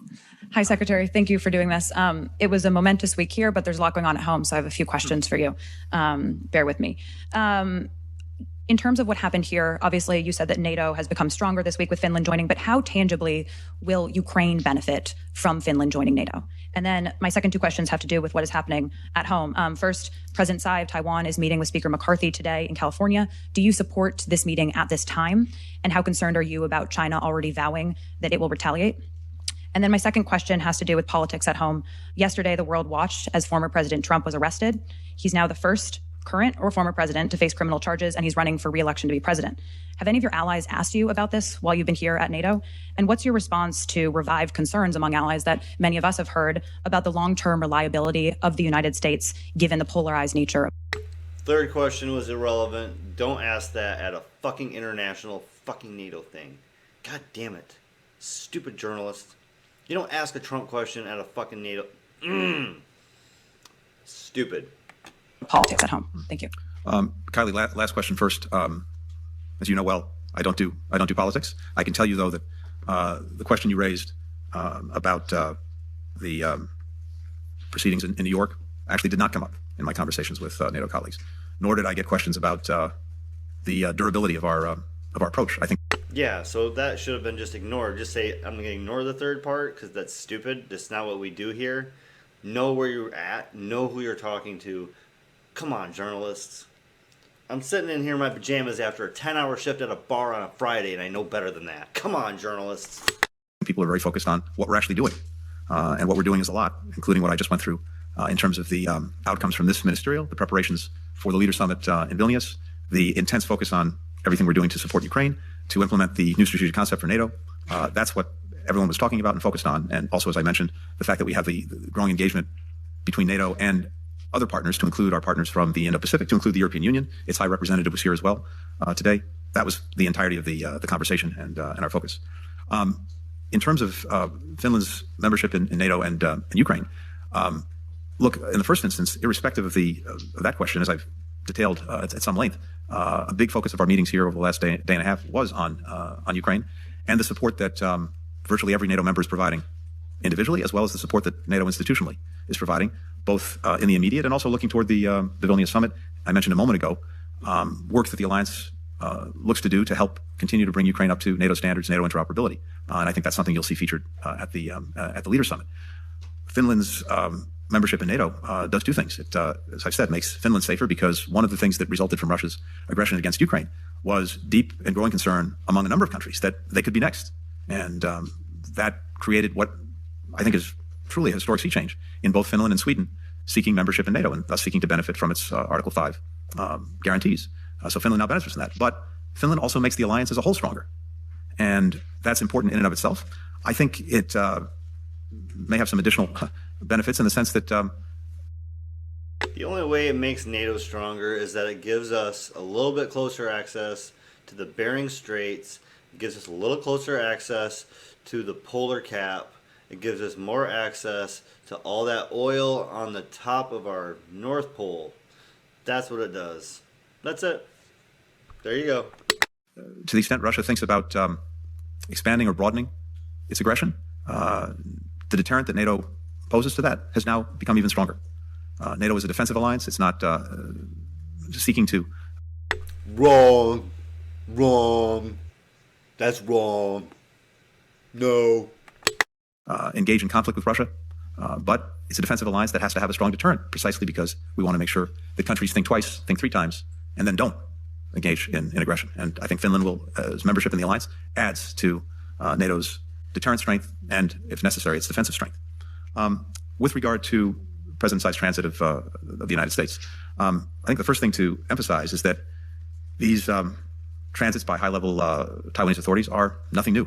Hi, Secretary. Thank you for doing this. It was a momentous week here, but there's a lot going on at home, so I have a few questions for you. Bear with me. In terms of what happened here, obviously you said that NATO has become stronger this week with Finland joining, but how tangibly will Ukraine benefit from Finland joining NATO? And then my second two questions have to do with what is happening at home. First, President Tsai of Taiwan is meeting with Speaker McCarthy today in California. Do you support this meeting at this time? And how concerned are you about China already vowing that it will retaliate? And then my second question has to do with politics at home. Yesterday, the world watched as former President Trump was arrested. He's now the first current or former president to face criminal charges, and he's running for re-election to be president. Have any of your allies asked you about this while you've been here at NATO? And what's your response to revived concerns among allies that many of us have heard about the long-term reliability of the United States, given the polarized nature of... Third question was irrelevant. Don't ask that at a fucking international fucking NATO thing. God damn it. Stupid journalist. You don't ask a Trump question at a fucking NATO. Stupid. Politics at home. Thank you. Kylie, last question first. As you know well, I don't do politics. I can tell you though that the question you raised about the proceedings in New York actually did not come up in my conversations with NATO colleagues. Nor did I get questions about the durability of our approach. I think. Yeah, so that should have been just ignored. Just say, I'm going to ignore the third part because that's stupid. That's not what we do here. Know where you're at. Know who you're talking to. Come on, journalists. I'm sitting in here in my pajamas after a 10-hour shift at a bar on a Friday, and I know better than that. Come on, journalists. People are very focused on what we're actually doing. And what we're doing is a lot, including what I just went through in terms of the outcomes from this ministerial, the preparations for the Leader Summit in Vilnius, the intense focus on everything we're doing to support Ukraine, to implement the new strategic concept for NATO. That's what everyone was talking about and focused on. And also, as I mentioned, the fact that we have the growing engagement between NATO and other partners, to include our partners from the Indo-Pacific, to include the European Union. Its High Representative was here as well today. That was the entirety of the conversation and our focus. In terms of Finland's membership in NATO and Ukraine, look, in the first instance, irrespective of that question, as I've detailed at some length, a big focus of our meetings here over the last day and a half was on Ukraine and the support that virtually every NATO member is providing individually, as well as the support that NATO institutionally is providing, both in the immediate and also looking toward the Vilnius Summit. I mentioned a moment ago, work that the alliance looks to do to help continue to bring Ukraine up to NATO standards, NATO interoperability. And I think that's something you'll see featured at the Leader Summit. Finland's membership in NATO does two things. It, as I've said, makes Finland safer because one of the things that resulted from Russia's aggression against Ukraine was deep and growing concern among a number of countries that they could be next. And that created what I think is truly a historic sea change in both Finland and Sweden seeking membership in NATO and thus seeking to benefit from its Article 5 guarantees. So Finland now benefits from that. But Finland also makes the alliance as a whole stronger. And that's important in and of itself. I think it may have some additional benefits in the sense that the only way it makes NATO stronger is that it gives us a little bit closer access to the Bering Straits. It gives us a little closer access to the polar cap. It gives us more access to all that oil on the top of our North Pole. That's what it does. That's it. There you go. To the extent Russia thinks about expanding or broadening its aggression, the deterrent that NATO poses to that has now become even stronger. NATO is a defensive alliance. It's not seeking to... Wrong. That's wrong. No. Engage in conflict with Russia, but it's a defensive alliance that has to have a strong deterrent precisely because we want to make sure that countries think twice, think three times, and then don't engage in aggression. And I think Finland will, as membership in the alliance, adds to NATO's deterrent strength and, if necessary, its defensive strength. With regard to President Tsai's transit of the United States, I think the first thing to emphasize is that these transits by high-level Taiwanese authorities are nothing new.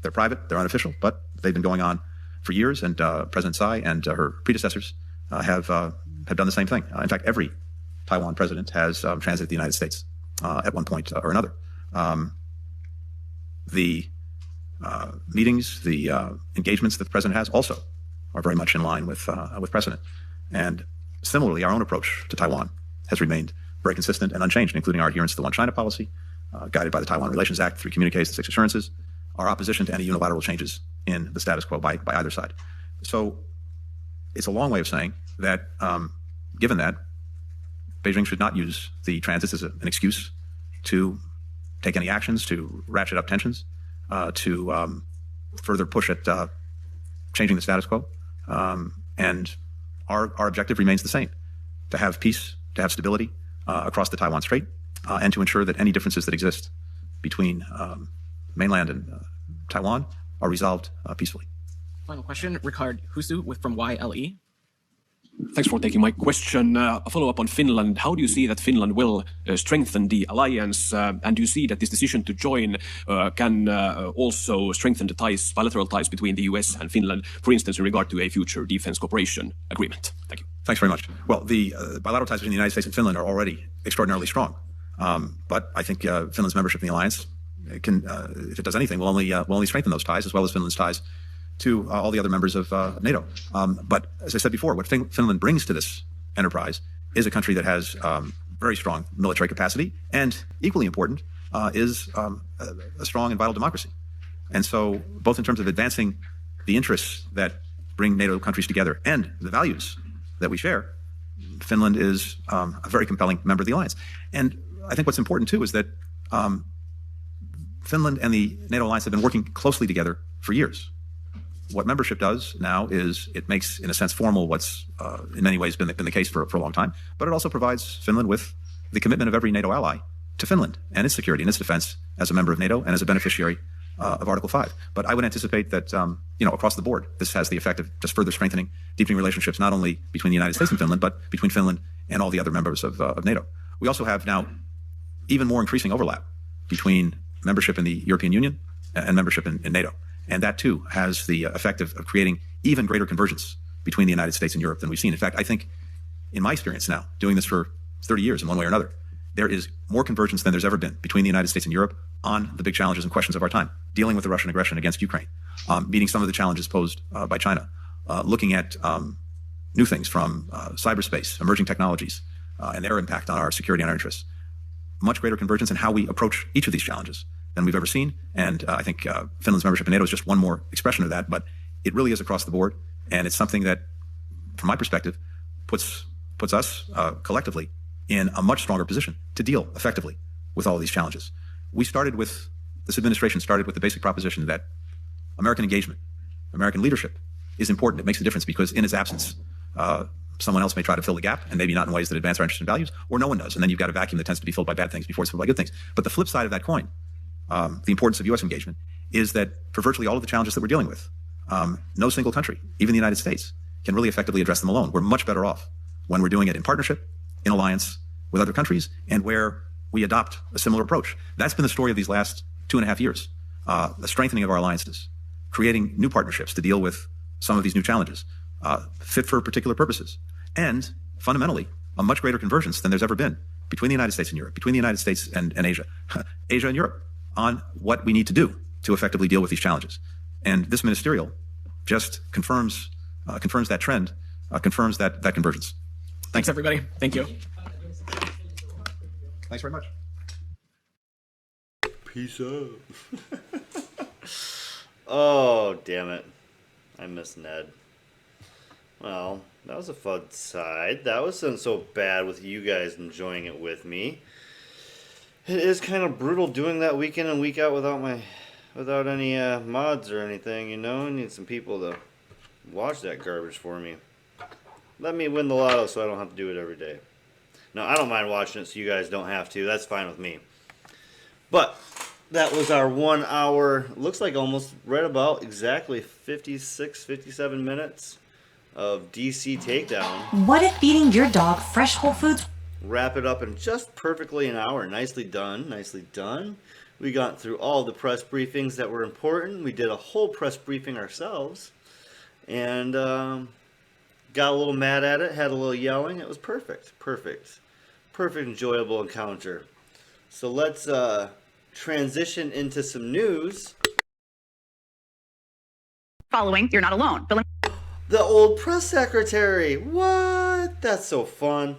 They're private, they're unofficial, but they've been going on for years, and President Tsai and her predecessors have done the same thing. In fact, every Taiwan president has transited the United States at one point or another. The meetings, the engagements that the president has also are very much in line with precedent. And similarly, our own approach to Taiwan has remained very consistent and unchanged, including our adherence to the One China policy, guided by the Taiwan Relations Act, 3 communiques, 6 assurances, our opposition to any unilateral changes in the status quo by either side. So it's a long way of saying that, given that, Beijing should not use the transits as an excuse to take any actions, to ratchet up tensions, to further push at changing the status quo. And our objective remains the same, to have peace, to have stability across the Taiwan Strait, and to ensure that any differences that exist between mainland and Taiwan are resolved peacefully. Final question, Ricard Husu from YLE. Thanks for taking my question. A follow-up on Finland. How do you see that Finland will strengthen the alliance? And do you see that this decision to join can also strengthen the ties, bilateral ties between the US and Finland, for instance, in regard to a future defense cooperation agreement? Thank you. Thanks very much. Well, the bilateral ties between the United States and Finland are already extraordinarily strong. But I think Finland's membership in the alliance can, if it does anything, will only strengthen those ties, as well as Finland's ties to all the other members of NATO. But as I said before, what Finland brings to this enterprise is a country that has very strong military capacity, and equally important is a strong and vital democracy. And so both in terms of advancing the interests that bring NATO countries together and the values that we share, Finland is a very compelling member of the alliance. And I think what's important too is that Finland and the NATO alliance have been working closely together for years. What membership does now is it makes, in a sense, formal what's in many ways been the case for a long time, but it also provides Finland with the commitment of every NATO ally to Finland and its security and its defense as a member of NATO and as a beneficiary of Article 5. But I would anticipate that, across the board, this has the effect of just further strengthening, deepening relationships, not only between the United States and Finland, but between Finland and all the other members of NATO. We also have now even more increasing overlap between membership in the European Union and membership in NATO. And that, too, has the effect of creating even greater convergence between the United States and Europe than we've seen. In fact, I think, in my experience now, doing this for 30 years in one way or another, there is more convergence than there's ever been between the United States and Europe on the big challenges and questions of our time, dealing with the Russian aggression against Ukraine, meeting some of the challenges posed by China, looking at new things from cyberspace, emerging technologies, and their impact on our security and our interests. Much greater convergence in how we approach each of these challenges than we've ever seen. And I think Finland's membership in NATO is just one more expression of that, but it really is across the board. And it's something that, from my perspective, puts us collectively in a much stronger position to deal effectively with all of these challenges. This administration started with the basic proposition that American engagement, American leadership is important. It makes a difference because in its absence, someone else may try to fill the gap, and maybe not in ways that advance our interests and values, or no one does. And then you've got a vacuum that tends to be filled by bad things before it's filled by good things. But the flip side of that coin, the importance of U.S. engagement, is that for virtually all of the challenges that we're dealing with, no single country, even the United States, can really effectively address them alone. We're much better off when we're doing it in partnership, in alliance with other countries, and where we adopt a similar approach. That's been the story of these last 2.5 years, the strengthening of our alliances, creating new partnerships to deal with some of these new challenges, fit for particular purposes, and fundamentally, a much greater convergence than there's ever been between the United States and Europe, between the United States and Asia, Asia and Europe, on what we need to do to effectively deal with these challenges. And this ministerial just confirms that trend, confirms that convergence. Thanks, everybody. Thank you. Thanks very much. Peace out. Oh, damn it. I miss Ned. Well, that was a fun side. That wasn't so bad with you guys enjoying it with me. It is kind of brutal doing that week in and week out without any mods or anything, you know? I need some people to watch that garbage for me. Let me win the lotto so I don't have to do it every day. No, I don't mind watching it so you guys don't have to. That's fine with me. But that was our 1 hour, looks like almost right about exactly 56, 57 minutes of DC Takedown. What if feeding your dog fresh whole foods? Wrap it up in just perfectly an hour. Nicely done, nicely done. We got through all the press briefings that were important. We did a whole press briefing ourselves. And got a little mad at it, had a little yelling. It was perfect, perfect. Perfect, enjoyable encounter. So let's transition into some news. Following, you're not alone. The old press secretary. What? That's so fun.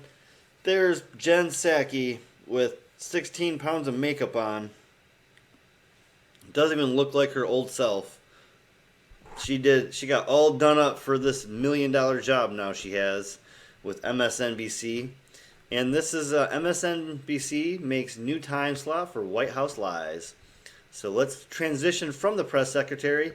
There's Jen Psaki with 16 pounds of makeup on. Doesn't even look like her old self. She got all done up for this $1 million job now she has with MSNBC. And this is MSNBC makes new time slot for White House Lies. So let's transition from the press secretary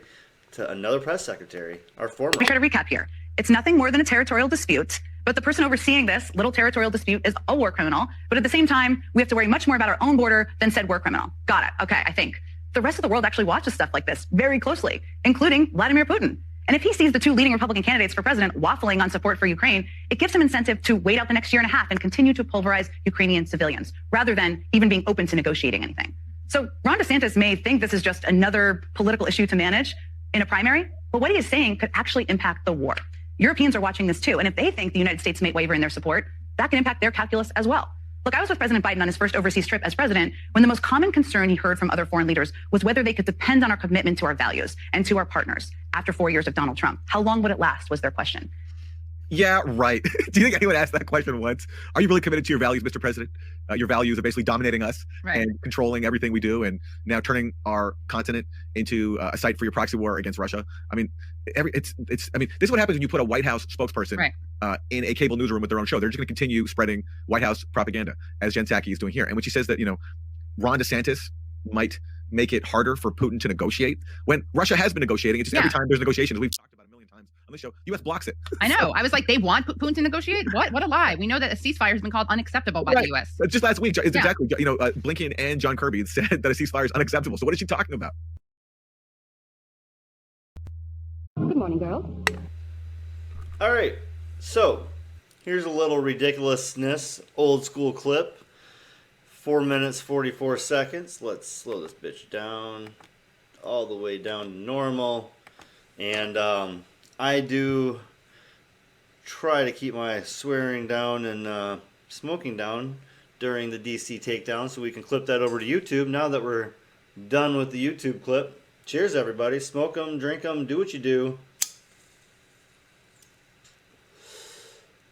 to another press secretary, our former. Let me try to recap here. It's nothing more than a territorial dispute, but the person overseeing this little territorial dispute is a war criminal. But at the same time, we have to worry much more about our own border than said war criminal. Got it. Okay, I think. The rest of the world actually watches stuff like this very closely, including Vladimir Putin. And if he sees the two leading Republican candidates for president waffling on support for Ukraine, it gives him incentive to wait out the next year and a half and continue to pulverize Ukrainian civilians, rather than even being open to negotiating anything. So Ron DeSantis may think this is just another political issue to manage in a primary, but what he is saying could actually impact the war. Europeans are watching this too, and if they think the United States may waver in their support, that can impact their calculus as well. Look, I was with President Biden on his first overseas trip as president when the most common concern he heard from other foreign leaders was whether they could depend on our commitment to our values and to our partners after 4 years of Donald Trump. How long would it last was their question. Yeah, right. Do you think anyone asked that question once? Are you really committed to your values, Mr. President? Your values are basically dominating us and controlling everything we do, and now turning our continent into a site for your proxy war against Russia. I mean, I mean, this is what happens when you put a White House spokesperson in a cable newsroom with their own show. They're just going to continue spreading White House propaganda, as Jen Psaki is doing here. And when she says that, Ron DeSantis might make it harder for Putin to negotiate, when Russia has been negotiating, it's just every time there's negotiations, we've talked about a million times on the show, U.S. blocks it. I know. I was like, they want Putin to negotiate? What a lie. We know that a ceasefire has been called unacceptable by the U.S. Just last week, it's exactly, Blinken and John Kirby said that a ceasefire is unacceptable. So what is she talking about? Good morning, girls. All right, so here's a little ridiculousness, old school clip. 4 minutes, 44 seconds. Let's slow this bitch down all the way down to normal. And I do try to keep my swearing down and smoking down during the DC takedown so we can clip that over to YouTube. Now that we're done with the YouTube clip, cheers everybody. Smoke them, drink them, do what you do.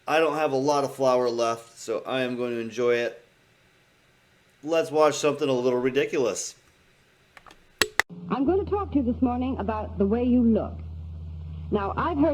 I don't have a lot of flour left, so I am going to enjoy it. Let's watch something a little ridiculous. I'm going to talk to you this morning about the way you look. Now, I've heard